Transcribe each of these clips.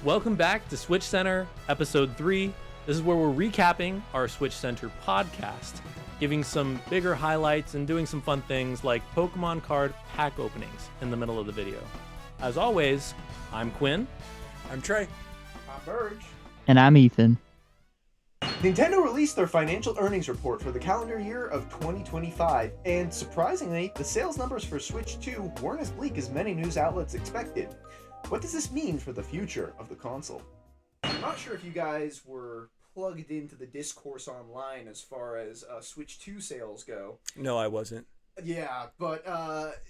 Welcome back to Switch Center, episode 3. This is where we're recapping our Switch Center podcast, giving some bigger highlights and doing some fun things like Pokemon card pack openings in the middle of the video. As always, I'm Quinn. I'm Trey. I'm Burge. And I'm Ethan. Nintendo released their financial earnings report for the calendar year of 2025, and surprisingly, the sales numbers for Switch 2 weren't as bleak as many news outlets expected. What does this mean for the future of the console? I'm not sure if you guys were plugged into the discourse online as far as Switch 2 sales go. No, I wasn't. Yeah, but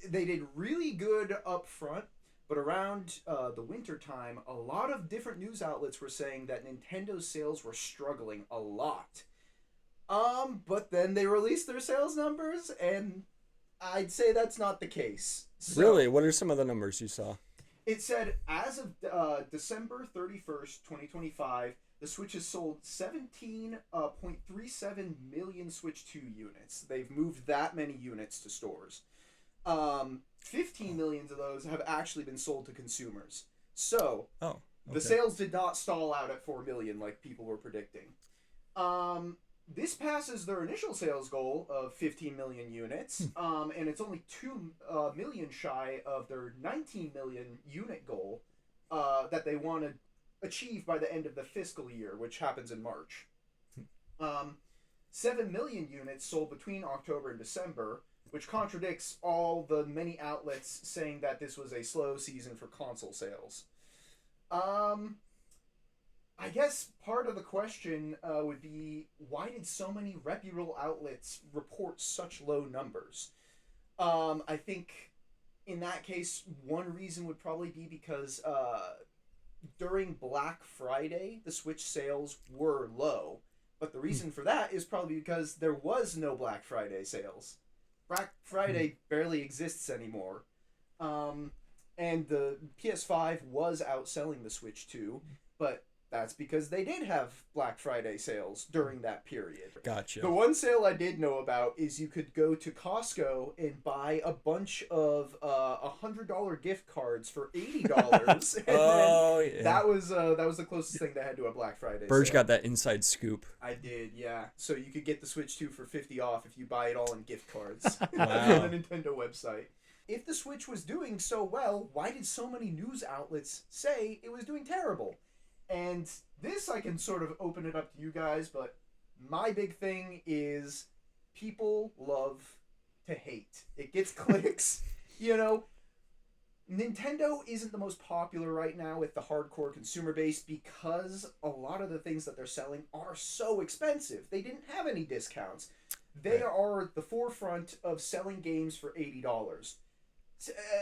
they did really good up front. But around the winter time, a lot of different news outlets were saying that Nintendo's sales were struggling a lot. But then they released their sales numbers, and I'd say that's not the case. So, Really? What are some of the numbers you saw? it said, as of December 31st, 2025, the Switch has sold 17.37 million Switch 2 units. They've moved that many units to stores. 15 million of those have actually been sold to consumers. So, the sales did not stall out at 4 million like people were predicting. This passes their initial sales goal of 15 million units, and it's only 2 million shy of their 19 million unit goal that they want to achieve by the end of the fiscal year, which happens in March. 7 million units sold between October and December, which contradicts all the many outlets saying that this was a slow season for console sales. I guess part of the question would be, why did so many reputable outlets report such low numbers? I think in that case, one reason would probably be because during Black Friday, the Switch sales were low. But the reason for that is probably because there was no Black Friday sales. Black Friday barely exists anymore. And the PS5 was outselling the Switch 2, but that's because they did have Black Friday sales during that period. Gotcha. The one sale I did know about is you could go to Costco and buy a bunch of $100 gift cards for $80. Yeah. That was the closest thing they had to a Black Friday Burge sale. got that inside scoop. I did, yeah. So you could get the Switch 2 for $50 off if you buy it all in gift cards Wow. on the Nintendo website. If the Switch was doing so well, why did so many news outlets say it was doing terrible? And this I can sort of open it up to you guys, but my big thing is people love to hate. It gets clicks. You know, Nintendo isn't the most popular right now with the hardcore consumer base because a lot of the things that they're selling are so expensive. They didn't have any discounts. They are the forefront of selling games for $80.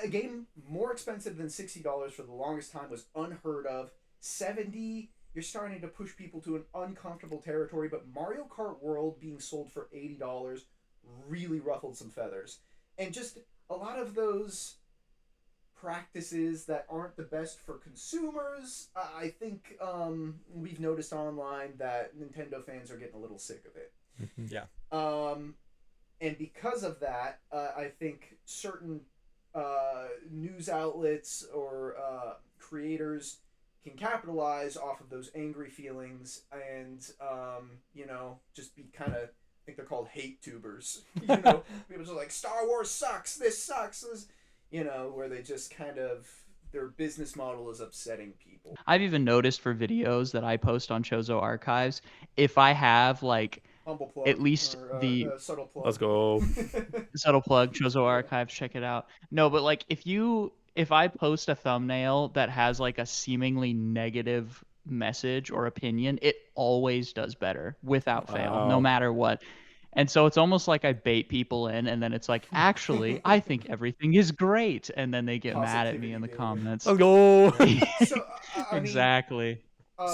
A game more expensive than $60 for the longest time was unheard of. 70, you're starting to push people to an uncomfortable territory, but Mario Kart World being sold for $80 really ruffled some feathers. And just a lot of those practices that aren't the best for consumers, I think we've noticed online that Nintendo fans are getting a little sick of it. Yeah. And because of that, I think certain news outlets or creators can capitalize off of those angry feelings and, just be kind of, I think they're called hate tubers. People just like, Star Wars sucks, this sucks, this, where they just kind of, their business model is upsetting people. I've even noticed for videos that I post on Chozo Archives, if I have Humble plug, at least or, the subtle plug. Let's go. subtle plug, Chozo Archives, check it out. No, but if I post a thumbnail that has a seemingly negative message or opinion, it always does better without fail, no matter what. And so it's almost like I bait people in, and then it's like, actually, I think everything is great, and then they get mad at me in the comments. Let's go. So, Exactly.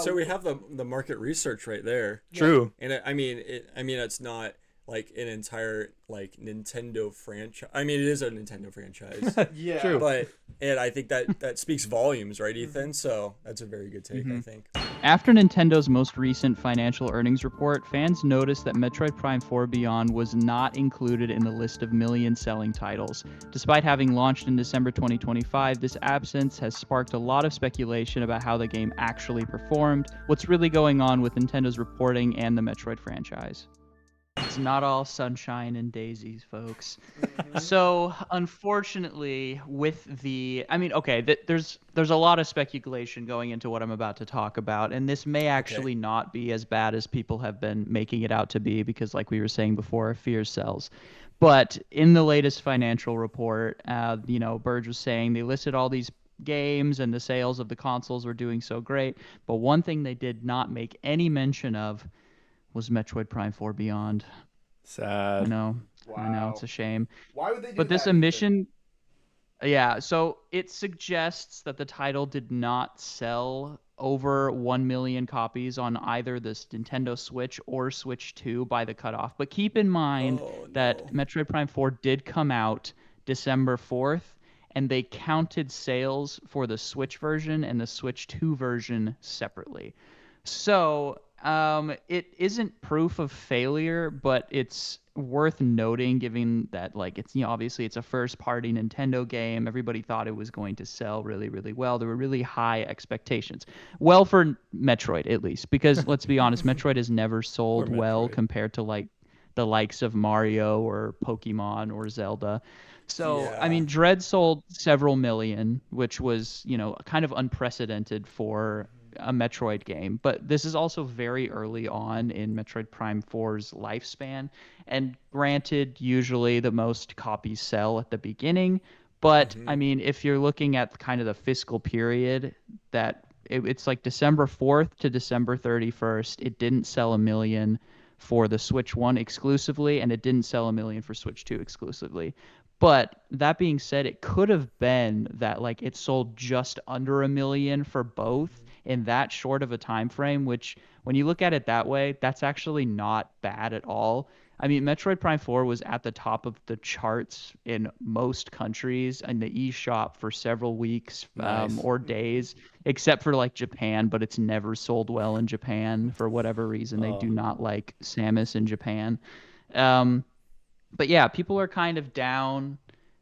So we have the market research right there. True. And it's not like an entire Nintendo franchise. I mean, it is a Nintendo franchise. yeah. True. And I think that speaks volumes, right, Ethan? So that's a very good take, I think. After Nintendo's most recent financial earnings report, fans noticed that Metroid Prime 4 Beyond was not included in the list of million-selling titles. Despite having launched in December 2025, this absence has sparked a lot of speculation about how the game actually performed, what's really going on with Nintendo's reporting and the Metroid franchise. It's not all sunshine and daisies, folks. So, unfortunately, with there's a lot of speculation going into what I'm about to talk about, and this may actually not be as bad as people have been making it out to be, because, like we were saying before, fear sells. But in the latest financial report, Burge was saying they listed all these games and the sales of the consoles were doing so great, but one thing they did not make any mention of was Metroid Prime 4 Beyond. Sad. I know, Wow. it's a shame. Why would they do But this that, Ethan? omission, yeah, so it suggests that the title did not sell over 1 million copies on either the Nintendo Switch or Switch 2 by the cutoff. But keep in mind that Metroid Prime 4 did come out December 4th, and they counted sales for the Switch version and the Switch 2 version separately. So it isn't proof of failure, but it's worth noting, given that it's obviously it's a first-party Nintendo game. Everybody thought it was going to sell really, really well. There were really high expectations. Well, for Metroid at least, because let's be honest, Metroid has never sold well compared to the likes of Mario or Pokemon or Zelda. So, I mean, Dread sold several million, which was, kind of unprecedented for a Metroid game. But this is also very early on in Metroid Prime 4's lifespan. And granted, usually the most copies sell at the beginning. But, I mean, if you're looking at kind of the fiscal period that it's like December 4th to December 31st, it didn't sell 1 million for the Switch 1 exclusively, and it didn't sell 1 million for Switch 2 exclusively. But that being said, it could have been that it sold just under 1 million for both in that short of a time frame, which when you look at it that way, that's actually not bad at all. I mean, Metroid Prime 4 was at the top of the charts in most countries in the eShop for several weeks or days, except for Japan, but it's never sold well in Japan for whatever reason. They do not like Samus in Japan. But yeah, people are kind of down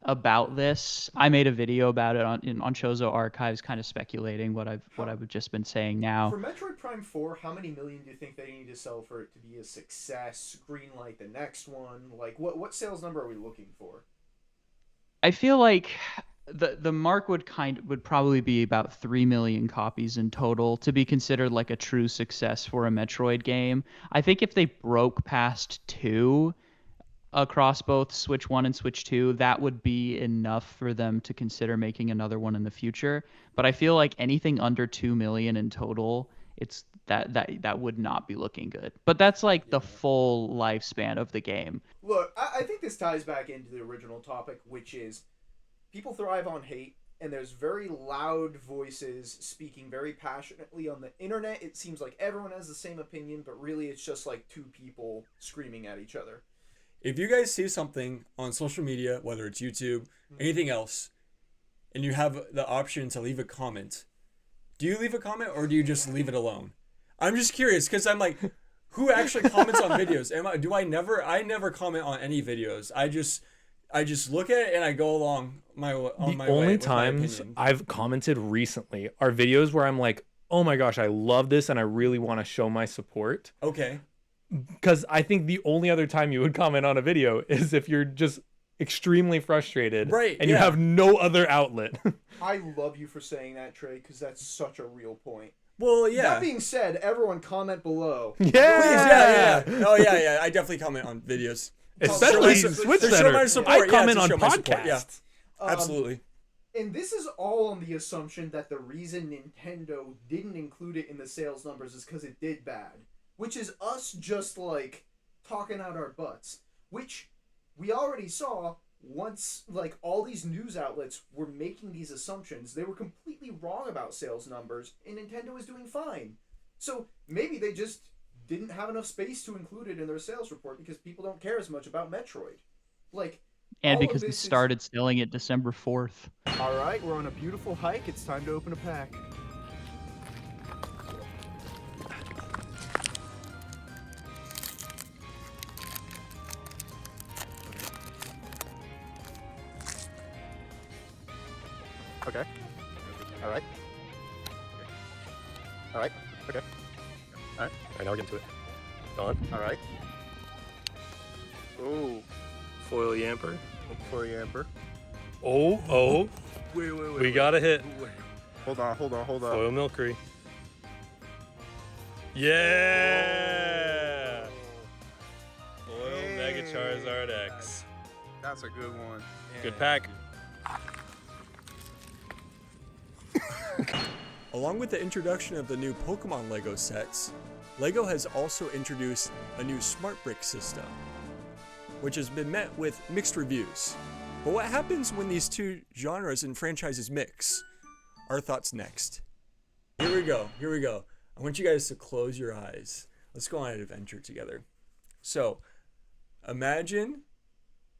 about this. I made a video about it on Chozo Archives, kind of speculating what I've just been saying now. For Metroid Prime 4, how many million do you think they need to sell for it to be a success? Greenlight the next one? What sales number are we looking for? I feel like the mark would probably be about 3 million copies in total to be considered a true success for a Metroid game. I think if they broke past 2 across both Switch 1 and Switch 2, that would be enough for them to consider making another one in the future. But I feel like anything under 2 million in total, it's that would not be looking good. But that's the full lifespan of the game. Look, I think this ties back into the original topic, which is people thrive on hate, and there's very loud voices speaking very passionately on the internet. It seems like everyone has the same opinion, but really it's just two people screaming at each other. If you guys see something on social media, whether it's YouTube, anything else, and you have the option to leave a comment, do you leave a comment or do you just leave it alone? I'm just curious, because I'm like, who actually comments on videos? I never comment on any videos. I just look at it and I go along my way. The only times I've commented recently are videos where I'm like, oh my gosh, I love this and I really want to show my support. Okay. Because I think the only other time you would comment on a video is if you're just extremely frustrated, right? And you have no other outlet. I love you for saying that, Trey, because that's such a real point. Well, yeah. That being said, everyone comment below. Yeah. Please, yeah. Oh, yeah. I definitely comment on videos. Especially Switch Center. I comment on podcasts. Yeah. Absolutely. And this is all on the assumption that the reason Nintendo didn't include it in the sales numbers is because it did bad. Which is us just talking out our butts. Which we already saw once all these news outlets were making these assumptions. They were completely wrong about sales numbers, and Nintendo was doing fine. So maybe they just didn't have enough space to include it in their sales report because people don't care as much about Metroid. And because they started selling it December 4th. Alright, we're on a beautiful hike. It's time to open a pack. Okay. All right. All right. Okay. All right. All right, now we're getting to it. Don, All right. Oh, foil yamper. for Amber. Oh, Wait. we got a hit. Wait. Hold on. Foil Milcery. Yeah! Foil Mega Charizard X. That's a good one. Good pack. Along with the introduction of the new Pokemon Lego sets, Lego has also introduced a new Smart Brick system, which has been met with mixed reviews. But what happens when these two genres and franchises mix? Our thoughts next. Here we go. I want you guys to close your eyes. Let's go on an adventure together. So, imagine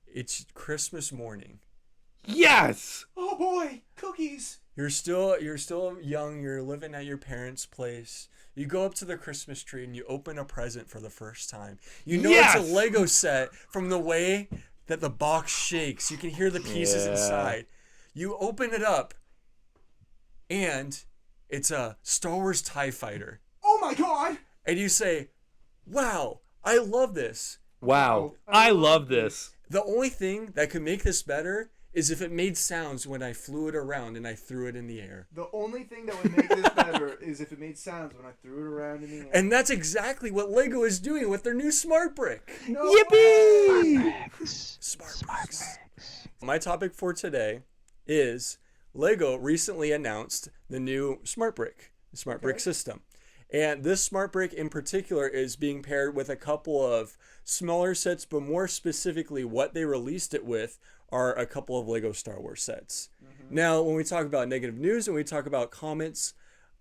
it's Christmas morning. Yes! Oh boy, cookies. You're still young, you're living at your parents' place. You go up to the Christmas tree and you open a present for the first time. You know Yes! It's a Lego set from the way that the box shakes. You can hear the pieces Yeah. inside. You open it up and it's a Star Wars TIE Fighter. Oh my god. And you say, "Wow, I love this." Wow, I love this. The only thing that could make this better is if it made sounds when I flew it around and I threw it in the air. The only thing that would make this better is if it made sounds when I threw it around in the air. And that's exactly what Lego is doing with their new Smart Brick. No Yippee! Smart Bricks. My topic for today is Lego recently announced the new Smart Brick, the Smart Brick system. And this Smart Brick in particular is being paired with a couple of smaller sets, but more specifically what they released it with are a couple of Lego Star Wars sets. Now, when we talk about negative news and we talk about comments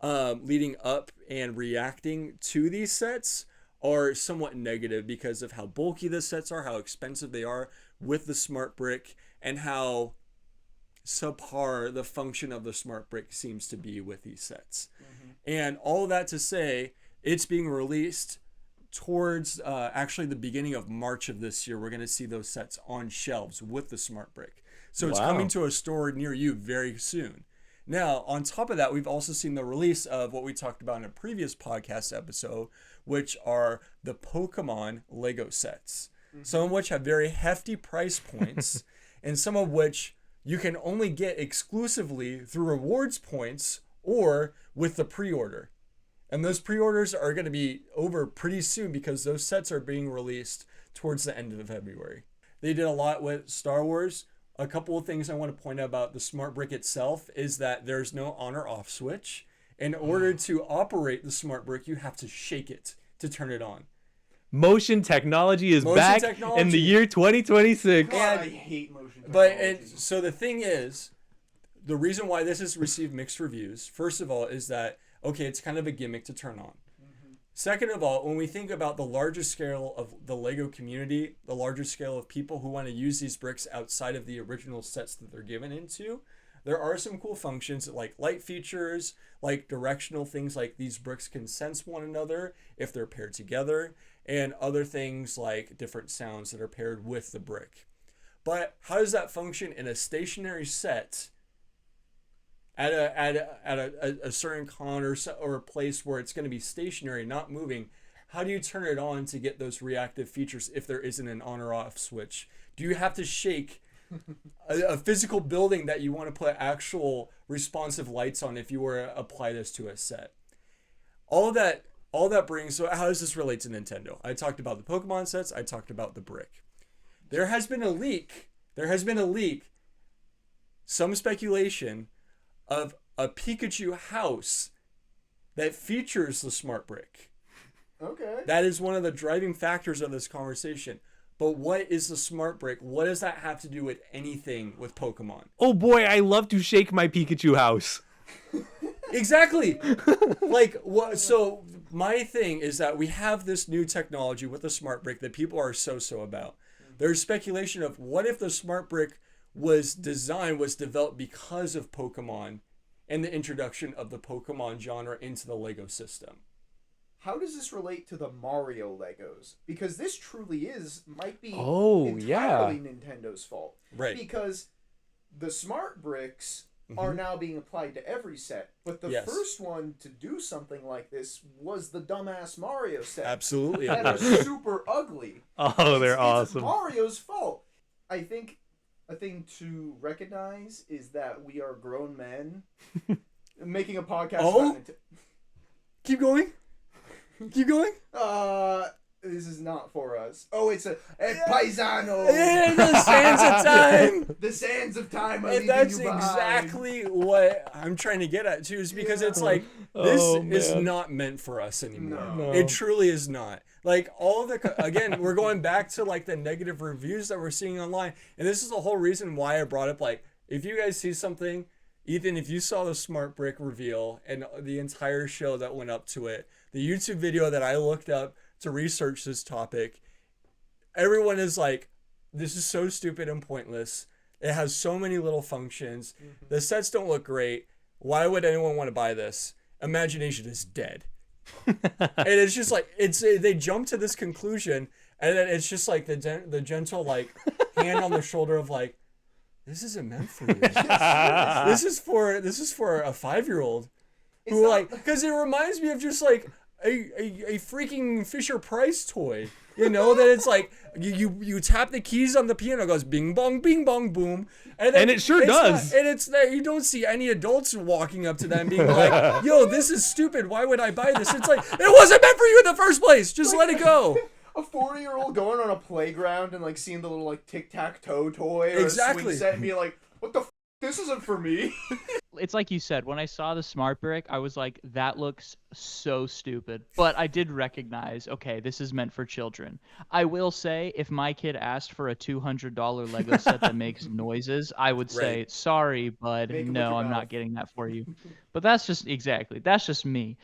leading up and reacting to these sets are somewhat negative because of how bulky the sets are, how expensive they are with the Smart Brick, and how subpar the function of the Smart Brick seems to be with these sets. And all that to say, it's being released towards actually the beginning of March of this year. We're going to see those sets on shelves with the Smart Brick. So it's Wow. coming to a store near you very soon. Now, on top of that, we've also seen the release of what we talked about in a previous podcast episode, which are the Pokemon Lego sets. Some of which have very hefty price points, and some of which you can only get exclusively through rewards points or with the pre-order. And those pre-orders are going to be over pretty soon because those sets are being released towards the end of February. They did a lot with Star Wars. A couple of things I want to point out about the Smart Brick itself is that there's no on or off switch. In order to operate the Smart Brick, you have to shake it to turn it on. Motion technology is Motion back in technology. the year 2026. God, I hate motion But technology. and so the thing is, the reason why this has received mixed reviews, first of all, is that okay, it's kind of a gimmick to turn on. Second of all, when we think about the larger scale of the Lego community, the larger scale of people who want to use these bricks outside of the original sets that they're given into, there are some cool functions like light features, like directional things like these bricks can sense one another if they're paired together, and other things like different sounds that are paired with the brick. But how does that function in a stationary set at a certain con or a place where it's going to be stationary, not moving? How do you turn it on to get those reactive features if there isn't an on or off switch? Do you have to shake a physical building that you want to put actual responsive lights on if you were to apply this to a set? All that brings, so how does this relate to Nintendo? I talked about the Pokemon sets, I talked about the brick. There has been a leak, some speculation of a Pikachu house that features the Smart Brick. Okay. That is one of the driving factors of this conversation. But what is the Smart Brick? What does that have to do with anything with Pokemon? Oh boy, I love to shake my Pikachu house. Exactly. Like, what? So my thing is that we have this new technology with the Smart Brick that people are so about. There's speculation of what if the Smart Brick was developed because of Pokemon and the introduction of the Pokemon genre into the Lego system. How does this relate to the Mario Legos? Because this truly might be Oh, entirely yeah. Nintendo's fault. Right. Because the Smart Bricks are now being applied to every set. But the Yes. first one to do something like this was the dumbass Mario set. Absolutely. That are super ugly. Oh, they're It's awesome. Mario's fault. I think a thing to recognize is that we are grown men making a podcast. Oh? about Keep going. Keep going. this is not for us. Oh, it's a paisano. Yeah, the sands of time. The sands of time. Are And leaving that's you behind. exactly what I'm trying to get at too, is because it's like this Oh, is man. not meant for us anymore. No. It truly is not. Like all of the again, we're going back to like the negative reviews that we're seeing online, and this is the whole reason why I brought up like if you guys see something, Ethan, if you saw the Smart Brick reveal and the entire show that went up to it, the YouTube video that I looked up to research this topic, everyone is like, this is so stupid and pointless. It has so many little functions. The sets don't look great. Why would anyone want to buy this? Imagination is dead. And it's just like they jump to this conclusion, and then it's just like the gentle like hand on the shoulder of like, this isn't meant for you. this is for a 5-year-old It's who not- like, because it reminds me of just like a freaking Fisher Price toy. You know that it's like you tap the keys on the piano, it goes bing bong boom, then And it sure it's does. and it's that you don't see any adults walking up to them being like, "Yo, this is stupid. Why would I buy this?" It's like it wasn't meant for you in the first place. Just let it go. A 40-year-old going on a playground and like seeing the little like tic-tac-toe toy or a Exactly. swing set and being like, "What the? This isn't for me." It's like you said, when I saw the Smart Brick, I was like, that looks so stupid. But I did recognize, okay, this is meant for children. I will say, if my kid asked for a $200 Lego set that makes noises, I would say, Right. sorry, bud, Make 'em with no, your I'm mouth. not getting that for you. But that's just me.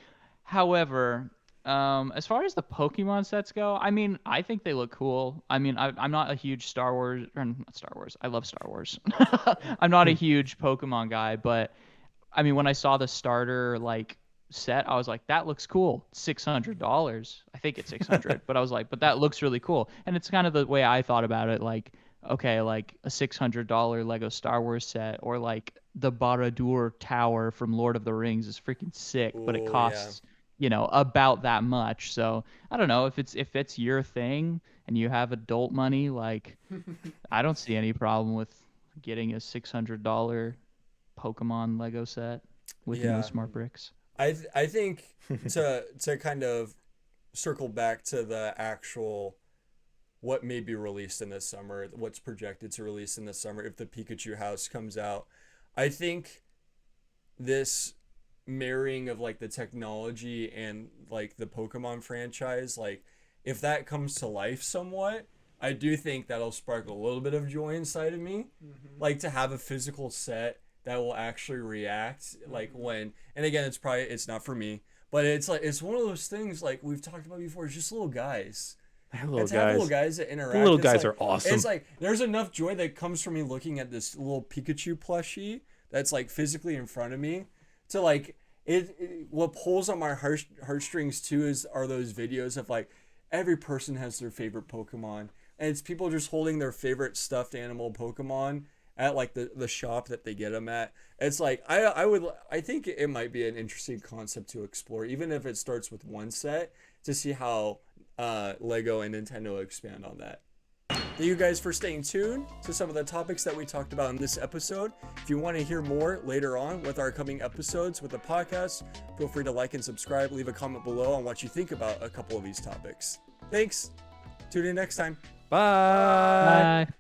However, as far as the Pokemon sets go, I mean, I think they look cool. I mean, I'm not a huge Star Wars, or not Star Wars. I love Star Wars. I'm not a huge Pokemon guy, but I mean, when I saw the starter like set, I was like, that looks cool. $600. I think it's 600, but I was like, but that looks really cool. And it's kind of the way I thought about it. Like, okay, like a $600 Lego Star Wars set, or like the Barad-dûr Tower from Lord of the Rings is freaking sick, but Ooh, it yeah. costs, about that much. So I don't know if it's your thing and you have adult money, like I don't see any problem with getting a $600 Pokemon Lego set with Yeah. no Smart Bricks. I think to kind of circle back to the actual what may be released in this summer, what's projected to release in this summer if the Pikachu house comes out, I think this marrying of like the technology and like the Pokemon franchise, like if that comes to life somewhat, I do think that'll spark a little bit of joy inside of me, like to have a physical set that will actually react like when, and again, it's not for me, but it's like it's one of those things like we've talked about before. It's just little guys. Little It's have guys. little guys that interact. The little It's guys like- are awesome. It's like there's enough joy that comes from me looking at this little Pikachu plushie that's like physically in front of me to like what pulls on my heartstrings too are those videos of like every person has their favorite Pokemon, and it's people just holding their favorite stuffed animal Pokemon at like the shop that they get them at. It's like I think it might be an interesting concept to explore, even if it starts with one set, to see how Lego and Nintendo expand on that. Thank you guys for staying tuned to some of the topics that we talked about in this episode. If you want to hear more later on with our coming episodes with the podcast, feel free to like and subscribe. Leave a comment below on what you think about a couple of these topics. Thanks. Tune in next time. Bye. Bye.